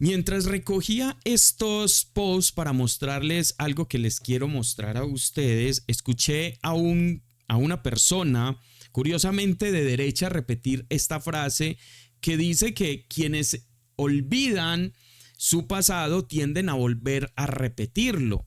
Mientras recogía estos posts para mostrarles algo que les quiero mostrar a ustedes, escuché a una persona, curiosamente de derecha, repetir esta frase que dice que quienes olvidan su pasado tienden a volver a repetirlo.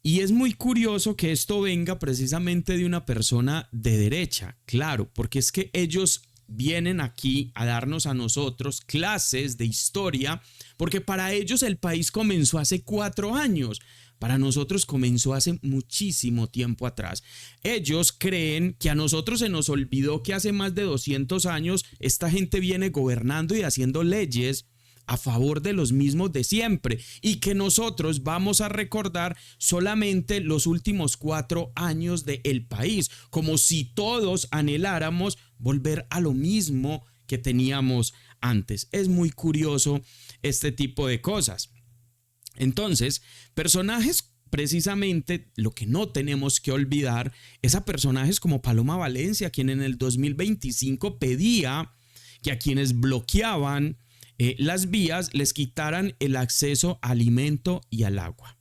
Y es muy curioso que esto venga precisamente de una persona de derecha, claro, porque es que ellos vienen aquí a darnos a nosotros clases de historia, porque para ellos el país comenzó hace 4 años. Para nosotros comenzó hace muchísimo tiempo atrás. Ellos creen que a nosotros se nos olvidó que hace más de 200 años esta gente viene gobernando y haciendo leyes a favor de los mismos de siempre y que nosotros vamos a recordar solamente los últimos 4 años del país, como si todos anheláramos volver a lo mismo que teníamos antes. Es muy curioso este tipo de cosas. Entonces, personajes, precisamente lo que no tenemos que olvidar es a personajes como Paloma Valencia, quien en el 2025 pedía que a quienes bloqueaban las vías les quitaran el acceso al alimento y al agua.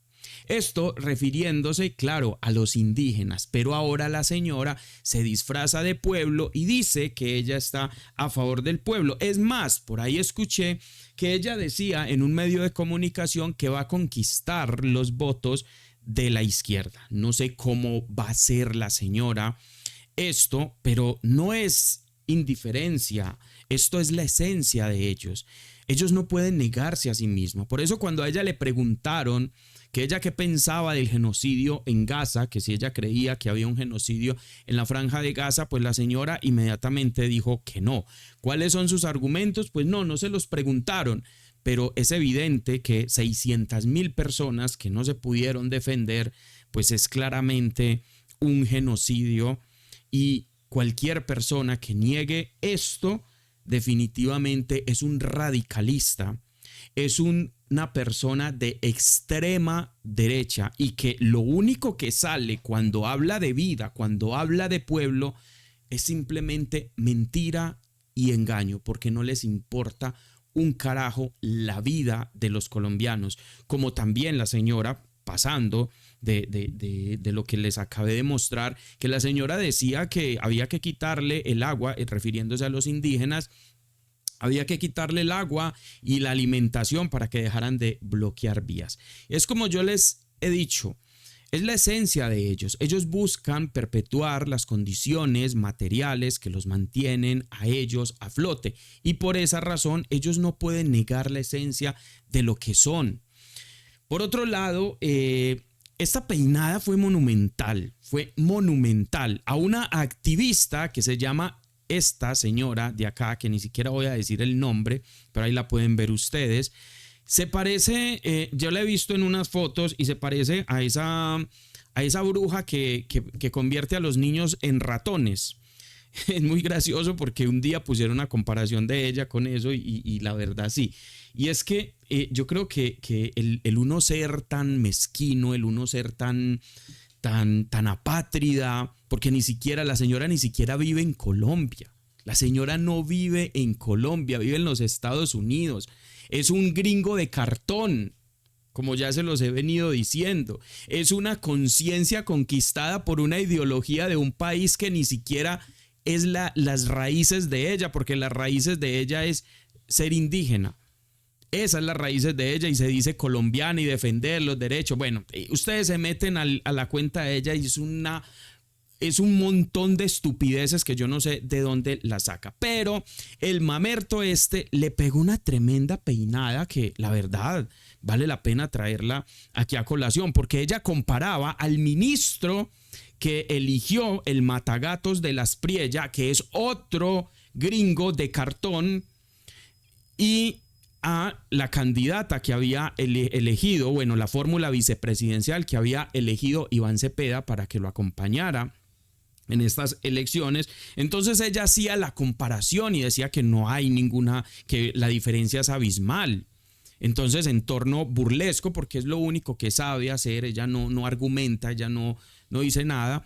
Esto refiriéndose, claro, a los indígenas, pero ahora la señora se disfraza de pueblo y dice que ella está a favor del pueblo. Es más, por ahí escuché que ella decía en un medio de comunicación que va a conquistar los votos de la izquierda. No sé cómo va a ser la señora esto, pero no es indiferencia, esto es la esencia de ellos. Ellos no pueden negarse a sí mismos. Por eso cuando a ella le preguntaron que ella qué pensaba del genocidio en Gaza, que si ella creía que había un genocidio en la franja de Gaza, pues la señora inmediatamente dijo que no. ¿Cuáles son sus argumentos? Pues no se los preguntaron, pero es evidente que 600,000 personas que no se pudieron defender, pues es claramente un genocidio y cualquier persona que niegue esto definitivamente es un radicalista, es una persona de extrema derecha y que lo único que sale cuando habla de vida, cuando habla de pueblo, es simplemente mentira y engaño, porque no les importa un carajo la vida de los colombianos, como también la señora pasando de lo que les acabé de mostrar, que la señora decía que había que quitarle el agua, refiriéndose a los indígenas, había que quitarle el agua y la alimentación para que dejaran de bloquear vías. Es como yo les he dicho, es la esencia de ellos. Ellos buscan perpetuar las condiciones materiales que los mantienen a ellos a flote y por esa razón ellos no pueden negar la esencia de lo que son. Por otro lado, esta peinada fue monumental a una activista que se llama esta señora de acá, que ni siquiera voy a decir el nombre, pero ahí la pueden ver ustedes. Se parece, yo la he visto en unas fotos y se parece a esa bruja que convierte a los niños en ratones. Es muy gracioso porque un día pusieron una comparación de ella con eso y la verdad sí. Y es que yo creo que el uno ser tan mezquino, el uno ser tan apátrida, porque ni siquiera la señora ni siquiera vive en Colombia. La señora no vive en Colombia, vive en los Estados Unidos. Es un gringo de cartón, como ya se los he venido diciendo. Es una conciencia conquistada por una ideología de un país que ni siquiera es las raíces de ella, porque las raíces de ella es ser indígena. Esas son las raíces de ella y se dice colombiana y defender los derechos. Bueno, ustedes se meten a la cuenta de ella y es un montón de estupideces que yo no sé de dónde la saca. Pero el mamerto le pegó una tremenda peinada que la verdad vale la pena traerla aquí a colación, porque ella comparaba al ministro que eligió el matagatos de las Priella, que es otro gringo de cartón, y a la candidata que había elegido, bueno, la fórmula vicepresidencial que había elegido Iván Cepeda para que lo acompañara en estas elecciones. Entonces ella hacía la comparación y decía que no hay ninguna, que la diferencia es abismal. Entonces, en torno burlesco, porque es lo único que sabe hacer, ella no argumenta, ella no dice nada,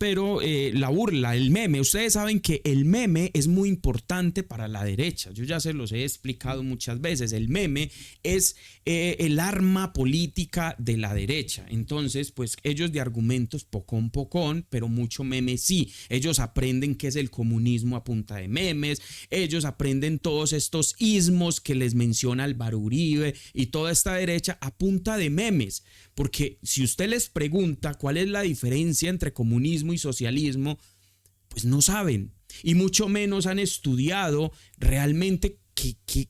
pero la burla, el meme, ustedes saben que el meme es muy importante para la derecha. Yo ya se los he explicado muchas veces. El meme es el arma política de la derecha. Entonces, pues ellos de argumentos pocón, pero mucho meme sí. Ellos aprenden qué es el comunismo a punta de memes. Ellos aprenden todos estos ismos que les menciona Álvaro Uribe y toda esta derecha a punta de memes. Porque si usted les pregunta cuál es la diferencia entre comunismo y socialismo, pues no saben. Y mucho menos han estudiado realmente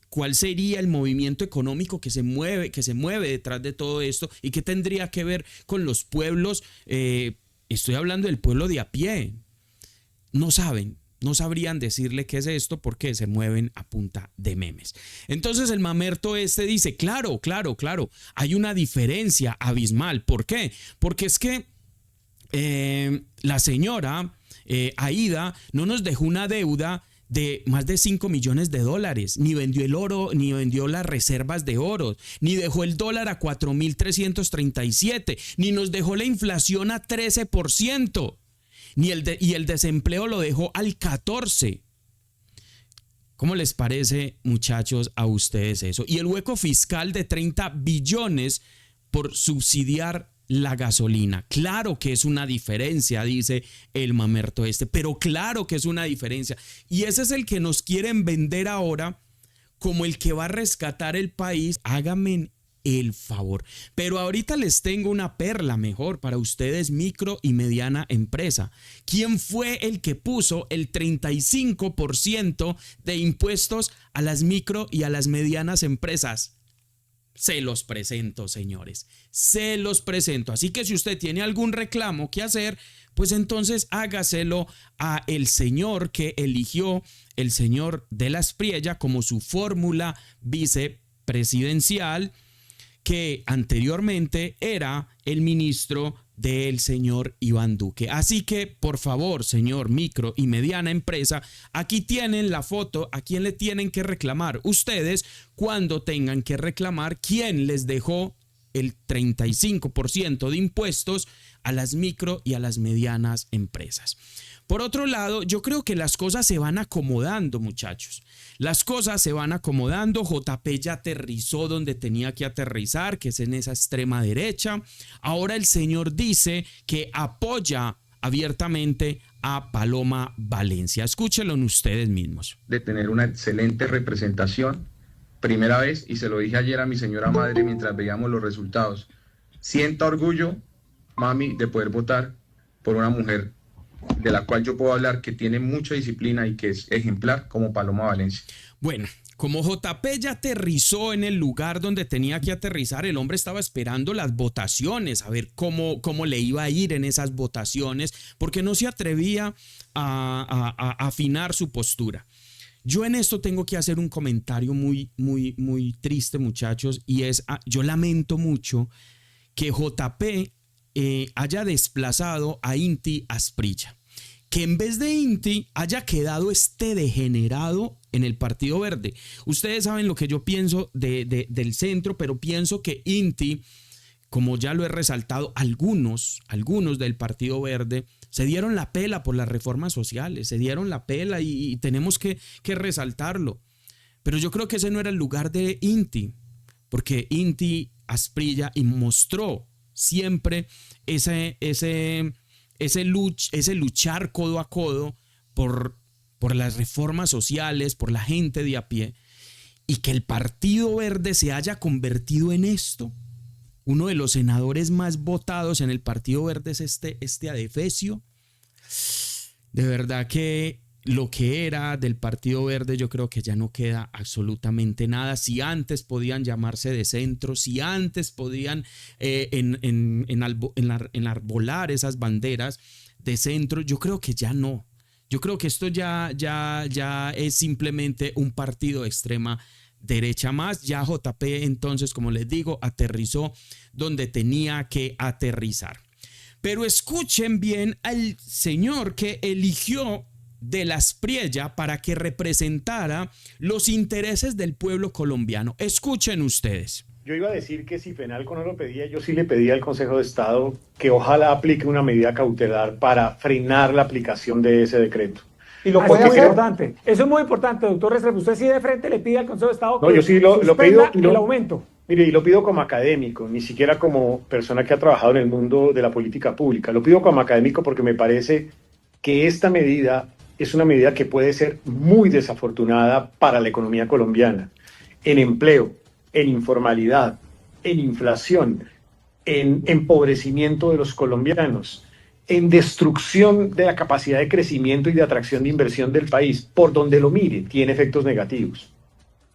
cuál sería el movimiento económico que se mueve detrás de todo esto y qué tendría que ver con los pueblos. Estoy hablando del pueblo de a pie. No saben. No sabrían decirle qué es esto porque se mueven a punta de memes. Entonces el mamerto dice, claro, hay una diferencia abismal. ¿Por qué? Porque es que la señora Aida no nos dejó una deuda de más de 5 millones de dólares, ni vendió el oro, ni vendió las reservas de oro, ni dejó el dólar a 4.337, ni nos dejó la inflación a 13%. Y el desempleo lo dejó al 14%. ¿Cómo les parece, muchachos, a ustedes eso? Y el hueco fiscal de 30 billones por subsidiar la gasolina. Claro que es una diferencia, dice el mamerto pero claro que es una diferencia. Y ese es el que nos quieren vender ahora como el que va a rescatar el país. Háganme el favor. Pero ahorita les tengo una perla mejor para ustedes, micro y mediana empresa. ¿Quién fue el que puso el 35% de impuestos a las micro y a las medianas empresas? Se los presento, señores. Se los presento. Así que si usted tiene algún reclamo que hacer, pues entonces hágaselo a el señor que eligió el señor de la Espriella como su fórmula vicepresidencial, que anteriormente era el ministro del señor Iván Duque. Así que, por favor, señor micro y mediana empresa, aquí tienen la foto a quién le tienen que reclamar. Ustedes, cuando tengan que reclamar, quién les dejó el 35% de impuestos a las micro y a las medianas empresas. Por otro lado, yo creo que las cosas se van acomodando, muchachos. Las cosas se van acomodando. JP ya aterrizó donde tenía que aterrizar, que es en esa extrema derecha. Ahora el señor dice que apoya abiertamente a Paloma Valencia. Escúchenlo ustedes mismos. De tener una excelente representación, primera vez, y se lo dije ayer a mi señora madre mientras veíamos los resultados. Siento orgullo, mami, de poder votar por una mujer de la cual yo puedo hablar, que tiene mucha disciplina y que es ejemplar, como Paloma Valencia. Bueno, como JP ya aterrizó en el lugar donde tenía que aterrizar, el hombre estaba esperando las votaciones, a ver cómo le iba a ir en esas votaciones, porque no se atrevía a afinar su postura. Yo en esto tengo que hacer un comentario muy triste, muchachos, y es, yo lamento mucho que JP haya desplazado a Inti Asprilla, que en vez de Inti haya quedado este degenerado en el Partido Verde. Ustedes saben lo que yo pienso del centro, pero pienso que Inti, como ya lo he resaltado, algunos del Partido Verde se dieron la pela por las reformas sociales, se dieron la pela y tenemos que resaltarlo. Pero yo creo que ese no era el lugar de Inti, porque Inti Asprilla mostró siempre ese luchar codo a codo por las reformas sociales, por la gente de a pie, y que el Partido Verde se haya convertido en esto. Uno de los senadores más votados en el Partido Verde es este adefesio. De verdad que lo que era del Partido Verde, yo creo que ya no queda absolutamente nada. Si antes podían llamarse de centro, si antes podían enarbolar esas banderas de centro, yo creo que ya no. Yo creo que esto ya es simplemente un partido de extrema derecha más. Ya JP, entonces, como les digo, aterrizó donde tenía que aterrizar. Pero escuchen bien al señor que eligió de la Espriella para que representara los intereses del pueblo colombiano. Escuchen ustedes. Yo iba a decir que si Fenalco no lo pedía, yo sí le pedía al Consejo de Estado que ojalá aplique una medida cautelar para frenar la aplicación de ese decreto. Y lo Porque puede hacer. creo- Importante. Eso es muy importante, doctor Restrepo. Usted sí de frente le pide al Consejo de Estado No, que yo sí lo suspenda pido, el aumento. Mire, y lo pido como académico, ni siquiera como persona que ha trabajado en el mundo de la política pública. Lo pido como académico porque me parece que esta medida es una medida que puede ser muy desafortunada para la economía colombiana, en empleo, en informalidad, en inflación, en empobrecimiento de los colombianos, en destrucción de la capacidad de crecimiento y de atracción de inversión del país. Por donde lo mire, tiene efectos negativos.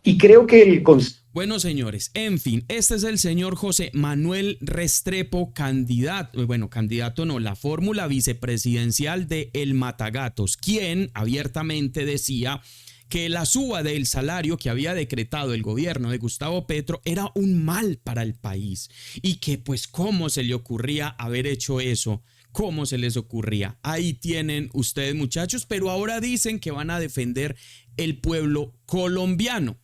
Y creo que el Bueno, señores, en fin, este es el señor José Manuel Restrepo, candidato no, la fórmula vicepresidencial de El Matagatos, quien abiertamente decía que la suba del salario que había decretado el gobierno de Gustavo Petro era un mal para el país y que pues cómo se le ocurría haber hecho eso. ¿Cómo se les ocurría? Ahí tienen ustedes, muchachos, pero ahora dicen que van a defender el pueblo colombiano.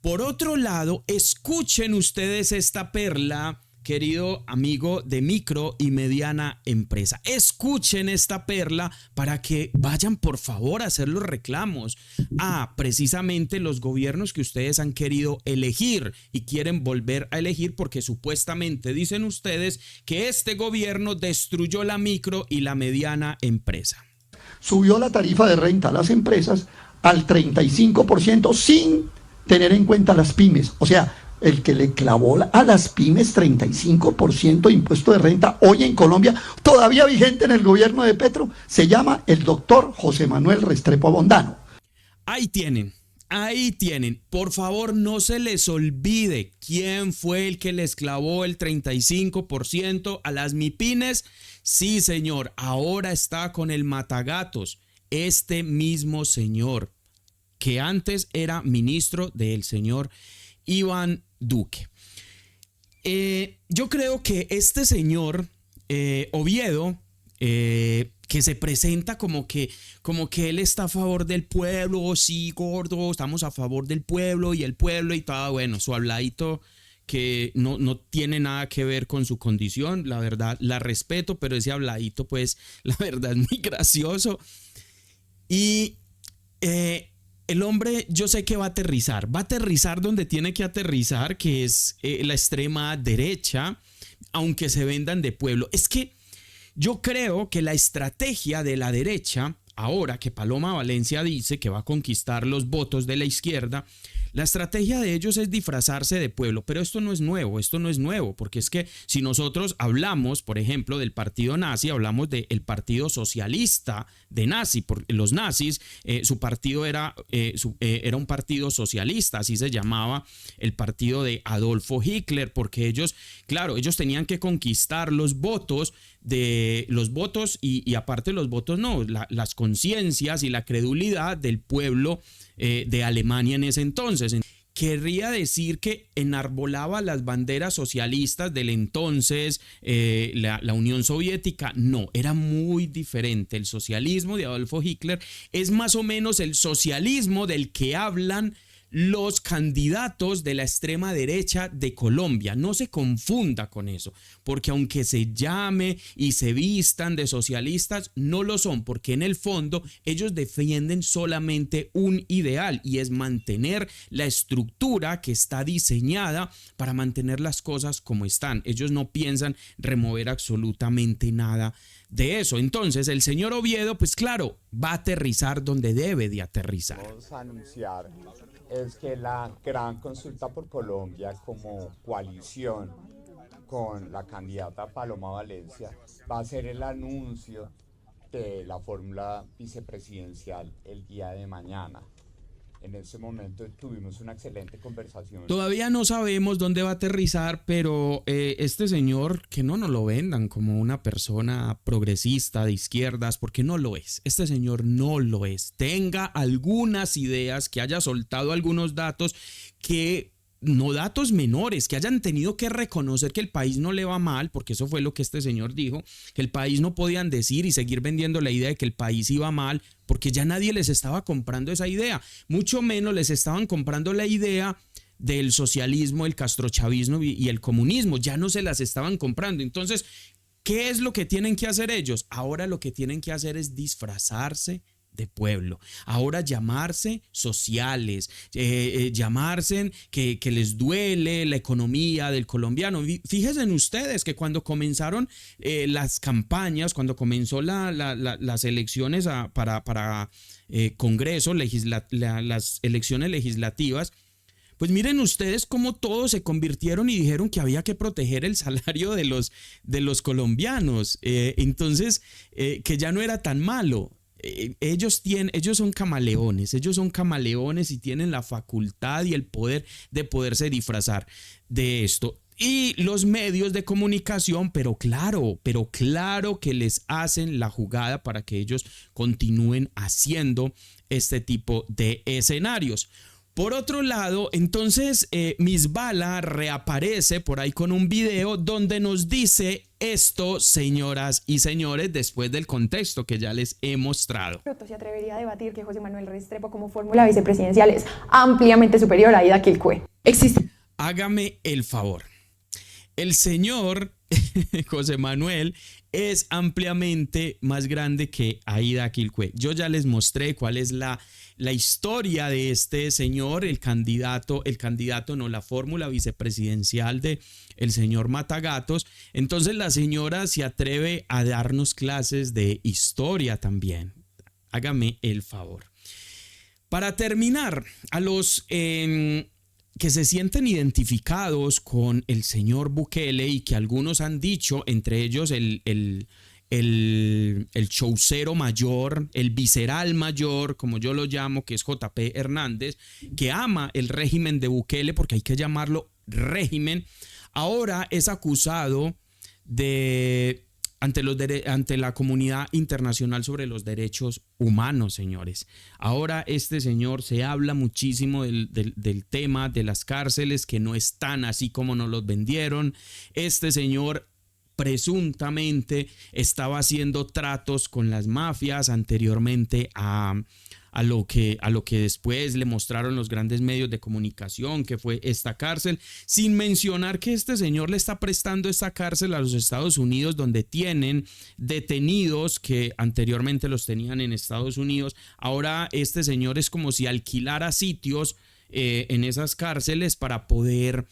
Por otro lado, escuchen ustedes esta perla, querido amigo de micro y mediana empresa. Escuchen esta perla para que vayan por favor a hacer los reclamos a precisamente los gobiernos que ustedes han querido elegir y quieren volver a elegir porque supuestamente dicen ustedes que este gobierno destruyó la micro y la mediana empresa. Subió la tarifa de renta a las empresas al 35% sin tener en cuenta las pymes. O sea, el que le clavó a las pymes 35% de impuesto de renta hoy en Colombia, todavía vigente en el gobierno de Petro, se llama el doctor José Manuel Restrepo Bondano. Ahí tienen. Ahí tienen, por favor no se les olvide quién fue el que les clavó el 35% a las MIPYMES. Sí, señor, ahora está con el Matagatos, este mismo señor que antes era ministro del señor Iván Duque. Yo creo que este señor Oviedo, que se presenta como que él está a favor del pueblo, sí, gordo, estamos a favor del pueblo y todo, bueno, su habladito que no tiene nada que ver con su condición, la verdad, la respeto, pero ese habladito, pues, la verdad es muy gracioso. Y el hombre, yo sé que va a aterrizar donde tiene que aterrizar, que es la extrema derecha, aunque se vendan de pueblo. Es que yo creo que la estrategia de la derecha, ahora que Paloma Valencia dice que va a conquistar los votos de la izquierda, la estrategia de ellos es disfrazarse de pueblo, pero esto no es nuevo, porque es que si nosotros hablamos, por ejemplo, del partido nazi, hablamos del partido socialista de nazi, porque los nazis, su partido era un partido socialista, así se llamaba el partido de Adolfo Hitler, porque ellos tenían que conquistar los votos y aparte los votos no, las conciencias y la credulidad del pueblo de Alemania en ese entonces. Querría decir que enarbolaba las banderas socialistas del entonces, la Unión Soviética. No, era muy diferente. El socialismo de Adolfo Hitler es más o menos el socialismo del que hablan los candidatos de la extrema derecha de Colombia. No se confunda con eso, porque aunque se llame y se vistan de socialistas, no lo son, porque en el fondo ellos defienden solamente un ideal y es mantener la estructura que está diseñada para mantener las cosas como están. Ellos no piensan remover absolutamente nada de eso. Entonces el señor Oviedo, pues claro, va a aterrizar donde debe de aterrizar. Vamos a anunciar es que la gran consulta por Colombia como coalición con la candidata Paloma Valencia va a ser el anuncio de la fórmula vicepresidencial el día de mañana. En ese momento tuvimos una excelente conversación. Todavía no sabemos dónde va a aterrizar, pero este señor, que no nos lo vendan como una persona progresista de izquierdas, porque no lo es. Este señor no lo es. Tenga algunas ideas, que haya soltado algunos datos no datos menores, que hayan tenido que reconocer que el país no le va mal, porque eso fue lo que este señor dijo, que el país no podían decir y seguir vendiendo la idea de que el país iba mal, porque ya nadie les estaba comprando esa idea, mucho menos les estaban comprando la idea del socialismo, el castrochavismo y el comunismo. Ya no se las estaban comprando. Entonces, ¿qué es lo que tienen que hacer ellos? Ahora lo que tienen que hacer es disfrazarse de pueblo. Ahora llamarse sociales, llamarse que les duele la economía del colombiano. Fíjense en ustedes que cuando comenzaron las campañas, cuando comenzó las elecciones para Congreso, las elecciones legislativas, pues miren ustedes cómo todos se convirtieron y dijeron que había que proteger el salario de los colombianos. Entonces, que ya no era tan malo. Ellos son camaleones y tienen la facultad y el poder de poderse disfrazar de esto. Y los medios de comunicación, pero claro que les hacen la jugada para que ellos continúen haciendo este tipo de escenarios. Por otro lado, entonces Mizbala reaparece por ahí con un video donde nos dice esto, señoras y señores, después del contexto que ya les he mostrado. Se atrevería a debatir que José Manuel Restrepo como fórmula vicepresidencial es ampliamente superior a Aida Quilcue. Hágame el favor. El señor José Manuel es ampliamente más grande que Aida Quilcue. Yo ya les mostré cuál es la historia de este señor, el candidato no, la fórmula vicepresidencial de el señor Matagatos. Entonces la señora se atreve a darnos clases de historia también. Hágame el favor. Para terminar, a los que se sienten identificados con el señor Bukele y que algunos han dicho, entre ellos el showcero mayor, el visceral mayor, como yo lo llamo, que es JP Hernández, que ama el régimen de Bukele, porque hay que llamarlo régimen, ahora es acusado ante la comunidad internacional sobre los derechos humanos, señores. Ahora este señor se habla muchísimo del tema de las cárceles, que no están así como nos los vendieron. Este señor presuntamente estaba haciendo tratos con las mafias anteriormente a lo que después le mostraron los grandes medios de comunicación, que fue esta cárcel, sin mencionar que este señor le está prestando esta cárcel a los Estados Unidos, donde tienen detenidos que anteriormente los tenían en Estados Unidos. Ahora este señor es como si alquilara sitios en esas cárceles para poder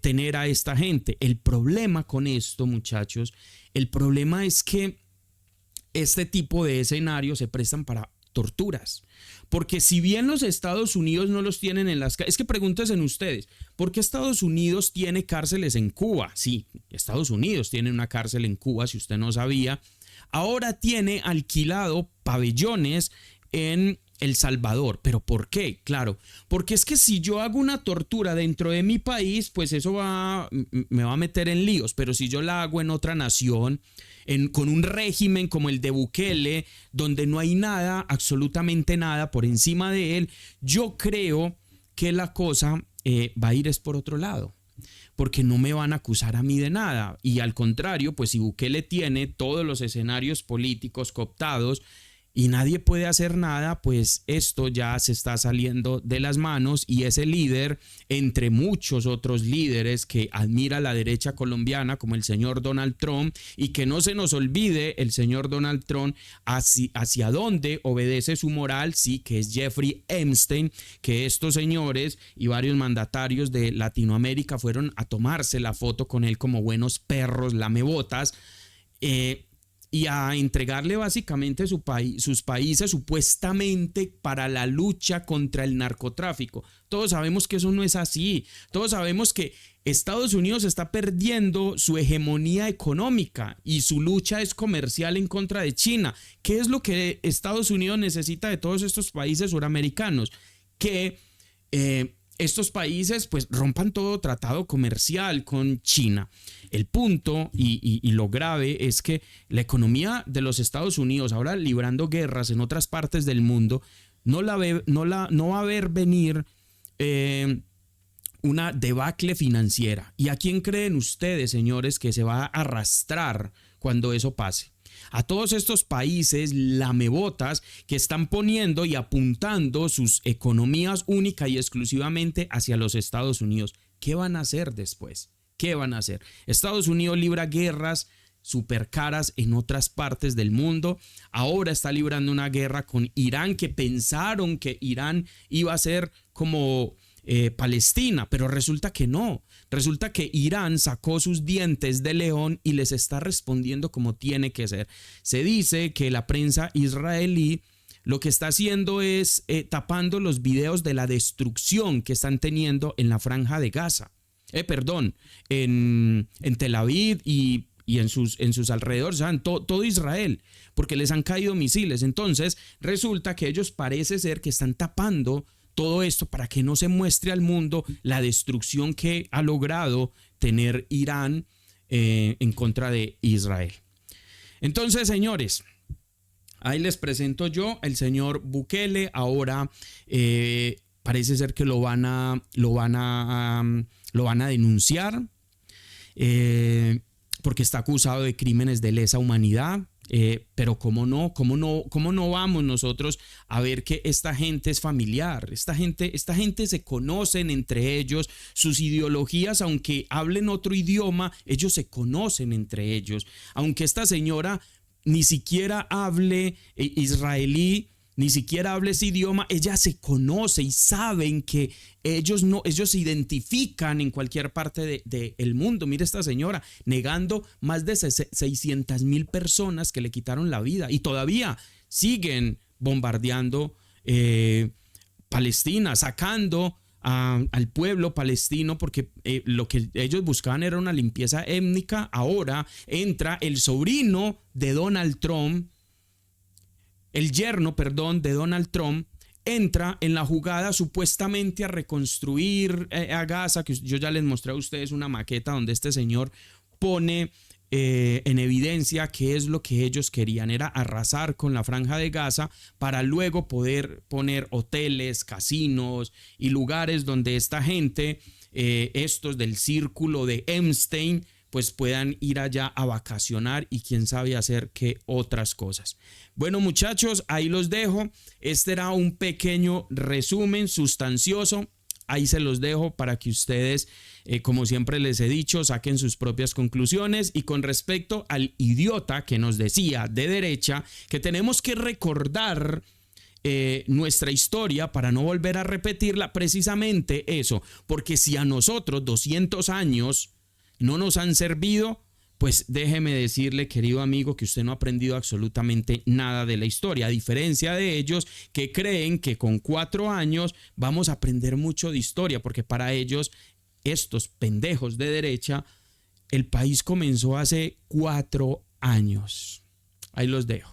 tener a esta gente. El problema con esto, muchachos, el problema es que este tipo de escenarios se prestan para torturas, porque si bien los Estados Unidos no los tienen en las cárceles, es que pregúntense ustedes, ¿por qué Estados Unidos tiene cárceles en Cuba? Sí, Estados Unidos tiene una cárcel en Cuba, si usted no sabía. Ahora tiene alquilado pabellones en El Salvador. ¿Pero por qué? Claro, porque es que si yo hago una tortura dentro de mi país, pues eso me va a meter en líos, pero si yo la hago en otra nación, con un régimen como el de Bukele, donde no hay nada, absolutamente nada por encima de él, yo creo que la cosa va a ir es por otro lado, porque no me van a acusar a mí de nada. Y al contrario, pues si Bukele tiene todos los escenarios políticos cooptados y nadie puede hacer nada, pues esto ya se está saliendo de las manos, y ese líder, entre muchos otros líderes que admira la derecha colombiana, como el señor Donald Trump, y que no se nos olvide el señor Donald Trump hacia dónde obedece su moral, sí, que es Jeffrey Epstein, que estos señores y varios mandatarios de Latinoamérica fueron a tomarse la foto con él como buenos perros lamebotas, y a entregarle básicamente sus países supuestamente para la lucha contra el narcotráfico. Todos sabemos que eso no es así. Todos sabemos que Estados Unidos está perdiendo su hegemonía económica y su lucha es comercial en contra de China. ¿Qué es lo que Estados Unidos necesita de todos estos países suramericanos? Que estos países pues rompan todo tratado comercial con China. El punto y lo grave es que la economía de los Estados Unidos, ahora librando guerras en otras partes del mundo, no va a ver venir una debacle financiera. ¿Y a quién creen ustedes, señores, que se va a arrastrar cuando eso pase. A todos estos países lamebotas que están poniendo y apuntando sus economías única y exclusivamente hacia los Estados Unidos. ¿Qué van a hacer después? ¿Qué van a hacer? Estados Unidos libra guerras súper caras en otras partes del mundo. Ahora está librando una guerra con Irán, que pensaron que Irán iba a ser como Palestina, pero resulta que no. Resulta que Irán sacó sus dientes de león y les está respondiendo como tiene que ser. Se dice que la prensa israelí lo que está haciendo es tapando los videos de la destrucción que están teniendo en la franja de Gaza. En Tel Aviv y en sus alrededores, o sea, en todo Israel, porque les han caído misiles. Entonces resulta que ellos parece ser que están tapando todo esto para que no se muestre al mundo la destrucción que ha logrado tener Irán en contra de Israel. Entonces, señores, ahí les presento yo el señor Bukele. Ahora parece ser que lo van a denunciar porque está acusado de crímenes de lesa humanidad. Pero ¿cómo no vamos nosotros a ver que esta gente es familiar? Esta gente se conocen entre ellos, sus ideologías, aunque hablen otro idioma, ellos se conocen entre ellos. Aunque esta señora ni siquiera hable israelí, ni siquiera hable ese idioma, ella se conoce y saben que ellos se identifican en cualquier parte del mundo. Mire esta señora negando más de 600,000 personas que le quitaron la vida y todavía siguen bombardeando Palestina, sacando al pueblo palestino, porque lo que ellos buscaban era una limpieza étnica. Ahora entra el sobrino de Donald Trump, el yerno, de Donald Trump, entra en la jugada supuestamente a reconstruir a Gaza, que yo ya les mostré a ustedes una maqueta donde este señor pone en evidencia qué es lo que ellos querían, era arrasar con la franja de Gaza para luego poder poner hoteles, casinos y lugares donde esta gente, estos del círculo de Epstein, pues puedan ir allá a vacacionar y quién sabe hacer qué otras cosas. Bueno, muchachos, ahí los dejo. Este era un pequeño resumen sustancioso. Ahí se los dejo para que ustedes, como siempre les he dicho, saquen sus propias conclusiones. Y con respecto al idiota que nos decía de derecha que tenemos que recordar nuestra historia para no volver a repetirla, precisamente eso, porque si a nosotros 200 años no nos han servido, pues déjeme decirle, querido amigo, que usted no ha aprendido absolutamente nada de la historia, a diferencia de ellos que creen que con 4 años vamos a aprender mucho de historia, porque para ellos, estos pendejos de derecha, el país comenzó hace 4 años. Ahí los dejo.